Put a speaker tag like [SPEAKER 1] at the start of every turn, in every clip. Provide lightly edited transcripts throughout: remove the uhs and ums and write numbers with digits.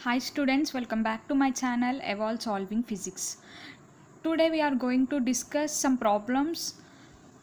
[SPEAKER 1] Hi students, welcome back to my channel Evolve Solving Physics. Today we are going to discuss some problems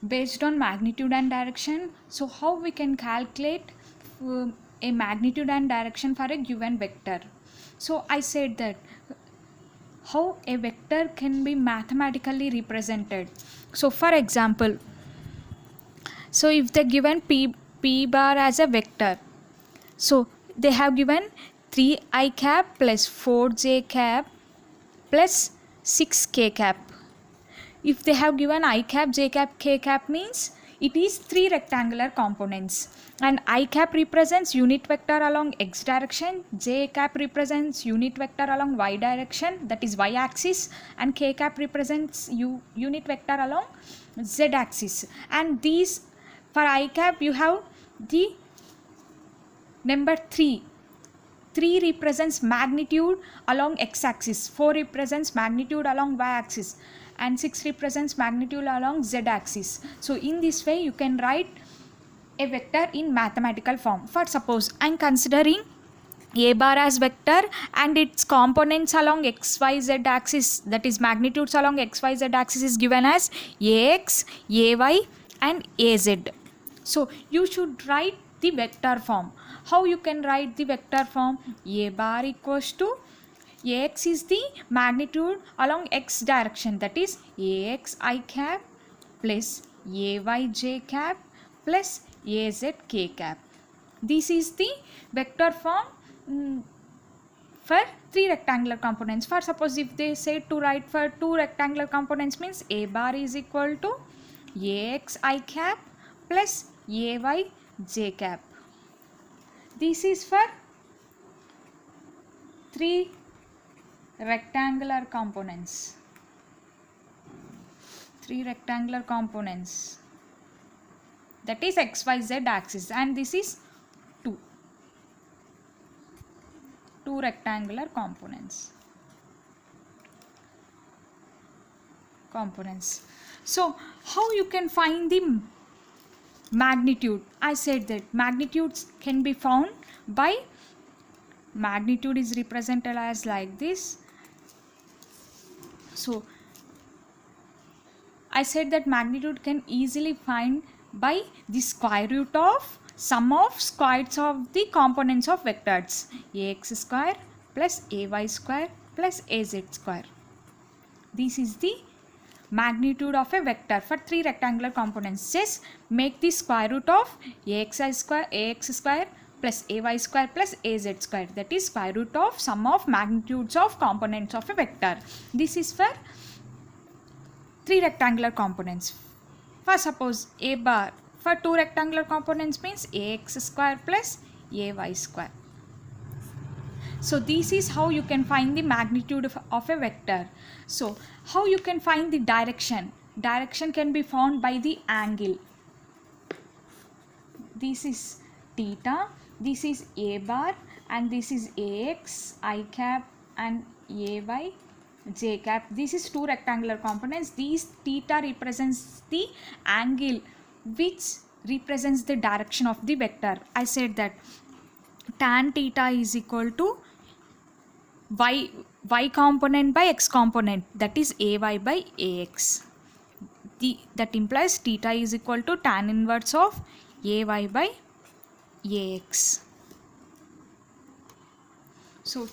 [SPEAKER 1] based on magnitude and direction. So how we can calculate a magnitude and direction for a given vector. So I said that how a vector can be mathematically represented. So for example, so if they given p bar as a vector, so they have given 3 I cap plus 4j cap plus 6k cap. If they have given I cap, j cap, k cap means it is 3 rectangular components, and I cap represents unit vector along x direction, j cap represents unit vector along y direction, that is y axis, and k cap represents unit vector along z axis. And these, for I cap you have the number 3. 3 represents magnitude along x-axis, 4 represents magnitude along y-axis, and 6 represents magnitude along z-axis. So in this way you can write a vector in mathematical form. For suppose I am considering a bar as vector and its components along xyz axis, that is magnitudes along xyz axis, is given as ax, ay and az. So you should write the vector form. How you can write the vector form? A bar equals to ax is the magnitude along x direction, that is ax I cap plus ay j cap plus az k cap. This is the vector form for 3 rectangular components. For suppose if they say to write for 2 rectangular components, means a bar is equal to ax I cap plus ay j cap. This is for 3 rectangular components. 3 rectangular components, that is xyz axis, and this is 2 rectangular components. So how you can find the magnitude? I said that magnitudes can be found by, magnitude is represented as like this. So I said that magnitude can easily find by the square root of sum of squares of the components of vectors, ax square plus ay square plus az square. This is the magnitude of a vector for 3 rectangular components. Just make the square root of ax square plus ay square plus az square, that is square root of sum of magnitudes of components of a vector. This is for 3 rectangular components. For suppose a bar for 2 rectangular components means ax square plus ay square. So this is how you can find the magnitude of a vector. So how you can find the direction? Direction can be found by the angle. This is theta, this is a bar, and this is ax I cap and ay j cap. This is 2 rectangular components. These theta represents the angle which represents the direction of the vector. I said that tan theta is equal to y component by x component, that is ay by ax. That implies theta is equal to tan inverse of ay by ax. So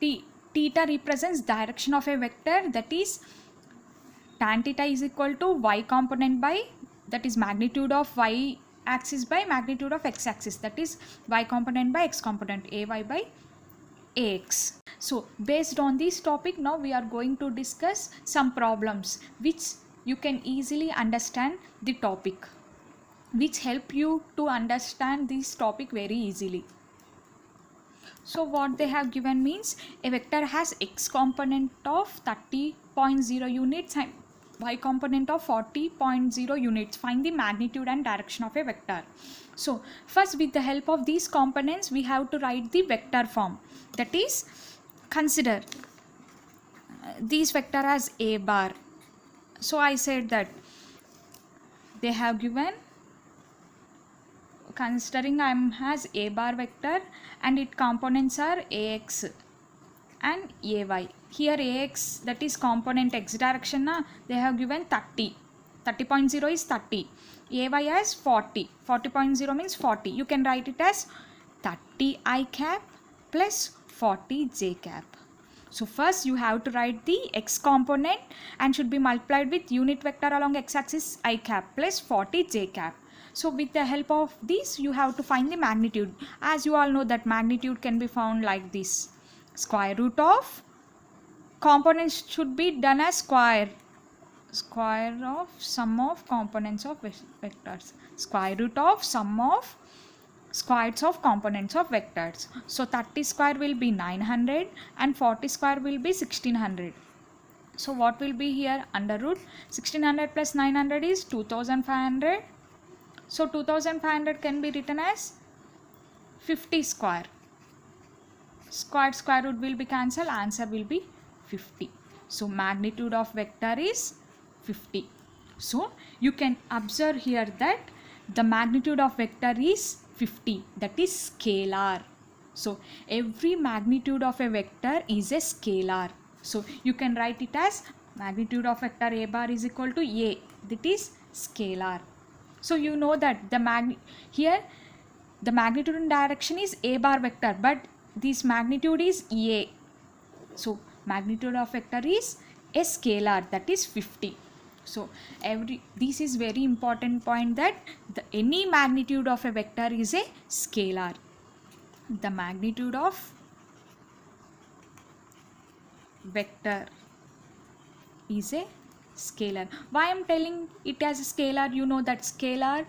[SPEAKER 1] theta represents direction of a vector, that is tan theta is equal to y component by, that is magnitude of y axis by magnitude of x axis, that is y component by x component, ay by ax. So based on this topic, now we are going to discuss some problems which you can easily understand the topic, which help you to understand this topic very easily. So what they have given means a vector has x component of 30.0 units and y component of 40.0 units. Find the magnitude and direction of a vector. So first, with the help of these components, we have to write the vector form. That is, consider this vector as a bar. So I said that they have given considering I'm has a bar vector and its components are ax and ay. Here ax, that is component x direction, they have given 30. 30.0 is 30. Ay as 40. 40.0 means 40. You can write it as 30 I cap plus 40 j cap. So first you have to write the x component and should be multiplied with unit vector along x axis I cap plus 40 j cap. So with the help of this you have to find the magnitude. As you all know that magnitude can be found like this. Square root of components should be done as square of sum of components of vectors. Square root of sum of squares of components of vectors. So 30 square will be 900 and 40 square will be 1600. So what will be here? Under root 1600 plus 900 is 2500. So 2500 can be written as 50 square. Square root will be cancelled. Answer will be 50. So magnitude of vector is 50. So you can observe here that the magnitude of vector is 50, that is scalar. So every magnitude of a vector is a scalar. So you can write it as magnitude of vector a bar is equal to a, that is scalar. So you know that here the magnitude and direction is a bar vector, but this magnitude is a. So magnitude of vector is a scalar, that is 50. So this is very important point, that any magnitude of a vector is a scalar. The magnitude of vector is a scalar. Why I am telling it as a scalar? You know that scalar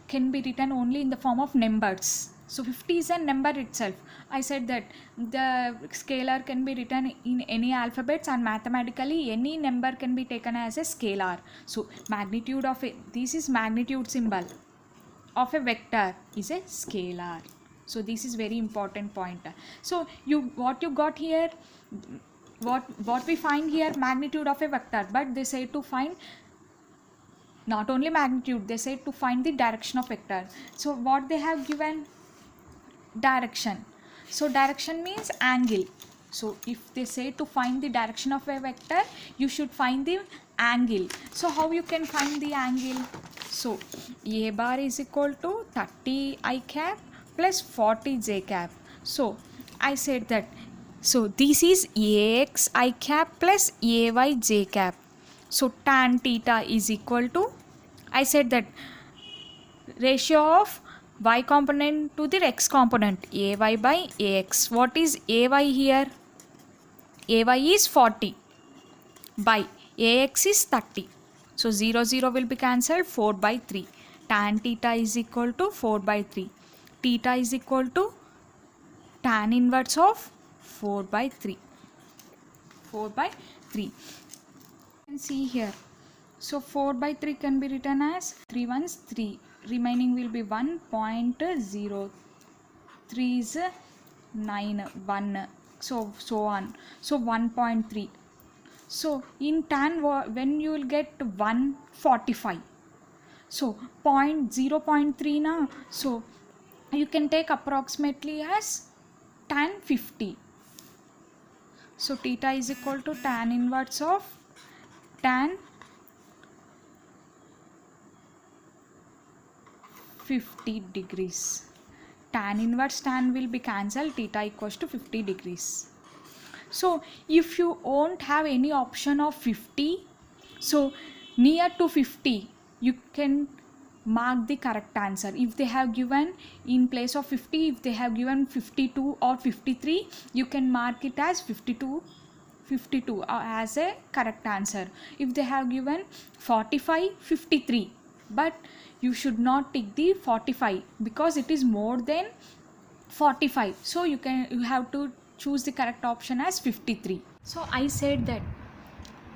[SPEAKER 1] can be written only in the form of numbers. So 50 is a number itself. I said that the scalar can be written in any alphabets, and mathematically any number can be taken as a scalar. So magnitude of this is magnitude symbol of a vector is a scalar. So this is very important point. So what you got here, what we find here, magnitude of a vector, but they say to find not only magnitude, they say to find the direction of vector. So what they have given? Direction. So direction means angle. So if they say to find the direction of a vector, you should find the angle. So how you can find the angle? So a bar is equal to 30 I cap plus 40 j cap. So I said that, so this is ax I cap plus ay j cap. So tan theta is equal to, I said that ratio of y component to the x component, ay by ax. What is ay here? Ay is 40 by ax is 30. So 0 0 will be cancelled, 4 by 3. Tan theta is equal to 4 by 3. Theta is equal to tan inverse of 4 by 3. 4 by 3. You can see here. So 4 by 3 can be written as 3 ones 3. Remaining will be 1.0. 3 is 9, 1, so on. So 1.3. So in tan, when you will get 145. So 0.3 na. So you can take approximately as tan 50. So theta is equal to tan inverse of tan 50 degrees. Tan inverse tan will be cancelled, theta equals to 50 degrees. So if you won't have any option of 50, so near to 50 you can mark the correct answer. If they have given in place of 50, if they have given 52 or 53, you can mark it as 52 as a correct answer. If they have given 45, 53, but you should not take the 45 because it is more than 45. So you have to choose the correct option as 53. So I said that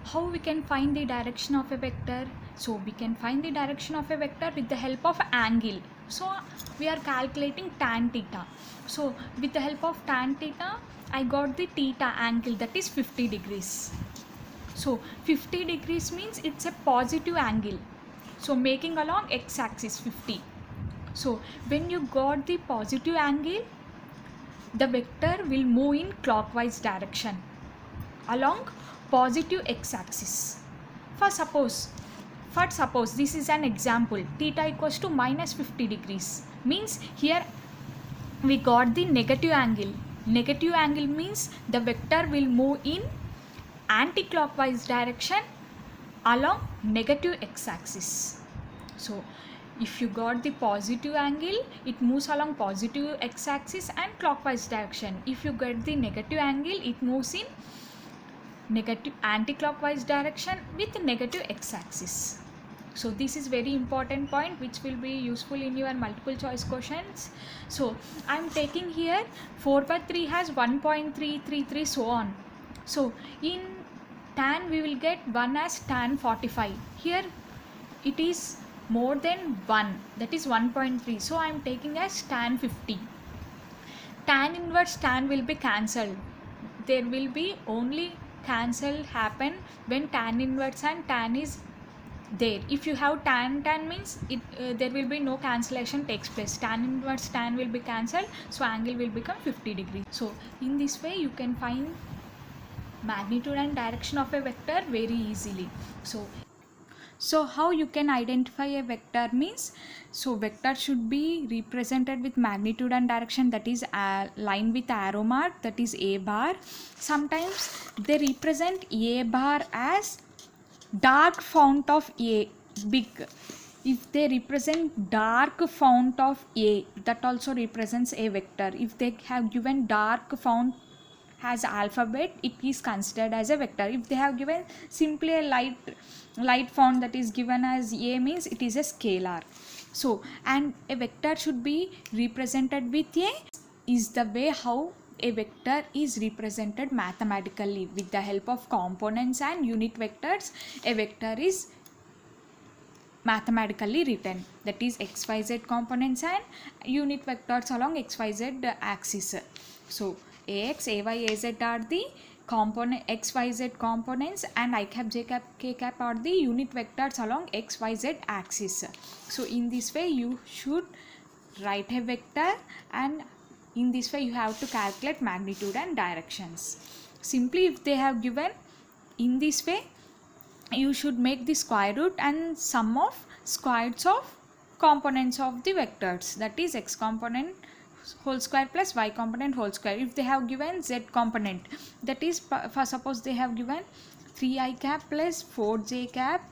[SPEAKER 1] how we can find the direction of a vector. So we can find the direction of a vector with the help of angle. So we are calculating tan theta. So with the help of tan theta, I got the theta angle, that is 50 degrees. So 50 degrees means it's a positive angle. So making along x axis 50. So when you got the positive angle, the vector will move in clockwise direction along positive x-axis. For suppose this is an example, theta equals to minus 50 degrees, means here we got the negative angle. Negative angle means the vector will move in anti-clockwise direction along negative x-axis. So if you got the positive angle, it moves along positive x-axis and clockwise direction. If you get the negative angle, it moves in negative anti-clockwise direction with negative x-axis. So this is very important point which will be useful in your multiple choice questions. So I am taking here 4/3 has 1.333 so on. So in tan we will get 1 as tan 45. Here it is more than 1, that is 1.3. So I am taking as tan 50. Tan inverse tan will be cancelled. There will be only cancel happen when tan inverse and tan is there. If you have tan means there will be no cancellation takes place. Tan inverse tan will be cancelled, so angle will become 50 degrees. So in this way you can find magnitude and direction of a vector very easily. So how you can identify a vector means, so vector should be represented with magnitude and direction, that is a line with arrow mark, that is a bar. Sometimes they represent a bar as dark font of a, big. If they represent dark font of a, that also represents a vector. If they have given dark font as alphabet, it is considered as a vector. If they have given simply a light font, that is given as a, means it is a scalar. So and a vector should be represented with a, is the way how a vector is represented mathematically. With the help of components and unit vectors, a vector is mathematically written, that is xyz components and unit vectors along xyz axis. So ax, ay, az are the component xyz components and I cap, j cap, k cap are the unit vectors along xyz axis. So in this way you should write a vector, and in this way you have to calculate magnitude and directions. Simply if they have given in this way, you should make the square root and sum of squares of components of the vectors, that is x component whole square plus y component whole square. If they have given z component, that is for suppose they have given 3i cap plus 4j cap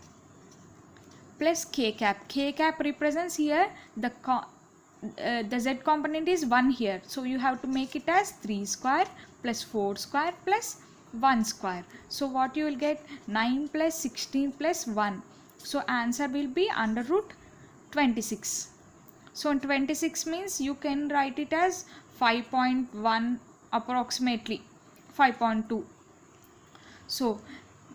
[SPEAKER 1] plus k cap. K cap represents here the z component is 1 here, so you have to make it as 3 square plus 4 square plus 1 square. So what you will get, 9 plus 16 plus 1. So answer will be under root 26. So 26 means you can write it as 5.1 approximately 5.2. So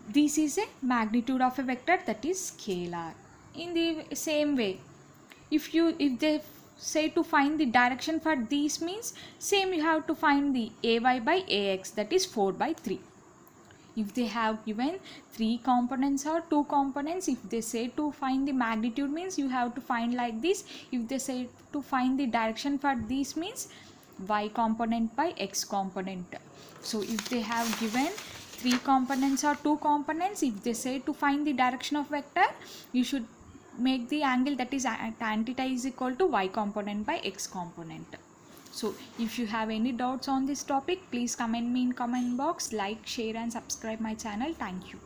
[SPEAKER 1] this is a magnitude of a vector, that is scalar. In the same way, if they say to find the direction for these means, same you have to find the ay by ax, that is 4/3. If they have given 3 components or 2 components, if they say to find the magnitude means you have to find like this. If they say to find the direction for these means y component by x component. So if they have given 3 components or 2 components, if they say to find the direction of vector, you should make the angle, that is tan theta is equal to y component by x component. So if you have any doubts on this topic, please comment me in comment box, like, share and subscribe my channel. Thank you.